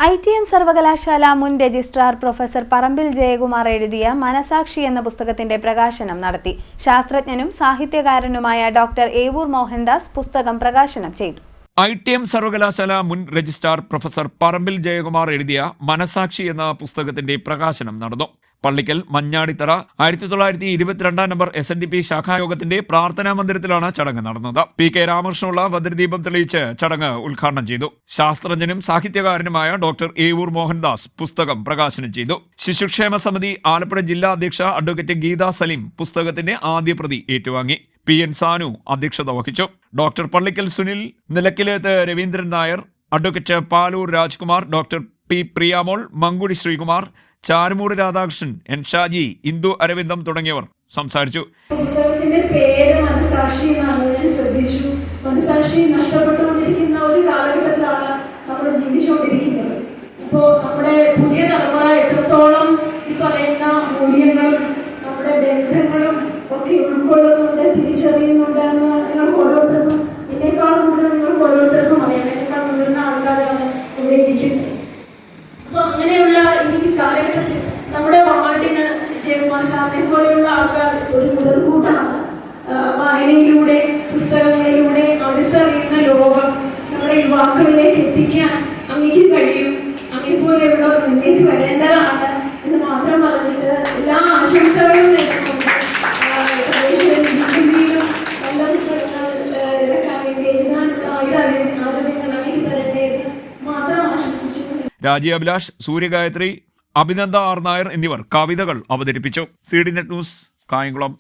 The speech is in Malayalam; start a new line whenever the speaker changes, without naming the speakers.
ITM സർവകലാശാല മുൻ രജിസ്ട്രാർ പ്രൊഫസർ പറമ്പിൽ ജയകുമാർ എഴുതിയ മനസാക്ഷി എന്ന പുസ്തകത്തിന്റെ പ്രകാശനം നടത്തി. ശാസ്ത്രജ്ഞനും സാഹിത്യകാരനുമായ ഡോക്ടർ ഏവൂർ മോഹൻദാസ് പുസ്തകം പ്രകാശനം ചെയ്തു.
ITM സർവകലാശാല മുൻ രജിസ്ട്രാർ പ്രൊഫസർ പറമ്പിൽ ജയകുമാർ എഴുതിയ മനസാക്ഷി എന്ന പുസ്തകത്തിന്റെ പ്രകാശനം നടന്നു. പള്ളിക്കൽ മഞ്ഞാടിത്തറ 1922 നമ്പർ SNDP ശാഖായോഗത്തിന്റെ പ്രാർത്ഥനാ മന്ദിരത്തിലാണ് ചടങ്ങ് നടന്നത്. PK രാമകൃഷ്ണനുള്ള ഭദ്രദീപം തെളിയിച്ച് ചടങ്ങ് ഉദ്ഘാടനം ചെയ്തു. ശാസ്ത്രജ്ഞനും സാഹിത്യകാരനുമായ ഡോക്ടർ ഏവൂർ മോഹൻദാസ് പുസ്തകം പ്രകാശനം ചെയ്തു. ശിശുക്ഷേമ സമിതി ആലപ്പുഴ ജില്ലാ അധ്യക്ഷ അഡ്വക്കേറ്റ് ഗീത സലീം പുസ്തകത്തിന്റെ ആദ്യ പ്രതി ഏറ്റുവാങ്ങി. PN സാനു അധ്യക്ഷത വഹിച്ചു. Doctor Pallickal Sunil, Nilakkileth Raveendran Nair, advocate Paloor Rajkumar, doctor P Priyamol, Mankudi Sreekumar, Charummood Radhakrishnan, N Shaji, Indu Aravindam തുടങ്ങിയവർ സംസാരിച്ചു.
പുസ്തകത്തിന്റെ പേര് മനസാക്ഷി എന്നാണ്. ഞാൻ ശ്രദ്ധിച്ചു, മനസാക്ഷി നഷ്ടപ്പെട്ടുകൊണ്ടിരിക്കുന്ന ഒരു കാലഘട്ടത്തിലാണ് നമ്മൾ ജീവിച്ചുകൊണ്ടിരിക്കുന്നത്. ഇപ്പോ നമ്മുടെ പുതിയ തലമുറ എത്രത്തോളം ഈ പറയുന്ന മൂല്യങ്ങളും നമ്മുടെ ബന്ധങ്ങളും ഒക്കെ ഉൾക്കൊള്ളുന്നുണ്ട്, തിരിച്ചറിയുന്നുണ്ട് എന്ന് നിങ്ങൾക്ക് ഓരോരുത്തർക്കും, എന്നെക്കാളും കൂടുതൽ നിങ്ങൾക്ക് ഓരോരുത്തർക്കും അറിയാം. എന്നെക്കാൾ മുതിർന്ന ആൾക്കാരാണ് ഇവിടെ ഇരിക്കുന്നത്. അപ്പൊ അങ്ങനെയുള്ള ഈ കാലഘട്ടത്തിൽ നമ്മുടെ വാർഡിന് ജയകുമാർ സാറിനെ പോലെയുള്ള ആൾക്കാർ ഒരു മുതൽക്കൂട്ടാണ്. വായനയിലൂടെ, പുസ്തകങ്ങളിലൂടെ അടുത്തറിയുന്ന ലോകം നമ്മുടെ യുവാക്കളിലേക്ക് എത്തിക്കാൻ അങ്ങേക്ക് കഴിയും. അങ്ങേപോലെയുള്ളവർ മുന്നേക്ക് വരേണ്ടതാണ് എന്ന് മാത്രം പറഞ്ഞിട്ട് എല്ലാ ആശംസകളും നേടിക്കൊണ്ട് നല്ല പുസ്തകങ്ങൾ ഇറക്കാൻ വേണ്ടി എഴുതാനുള്ള ആരോഗ്യങ്ങൾ അങ്ങേക്ക് തരട്ടെ എന്ന് മാത്രം ആശംസിച്ചു.
രാജി അഭിലാഷ്, സൂര്യഗായത്രി, അഭിനന്ദ ആർ നായർ എന്നിവർ കവിതകൾ അവതരിപ്പിച്ചു. CD net news, Kayamkulam.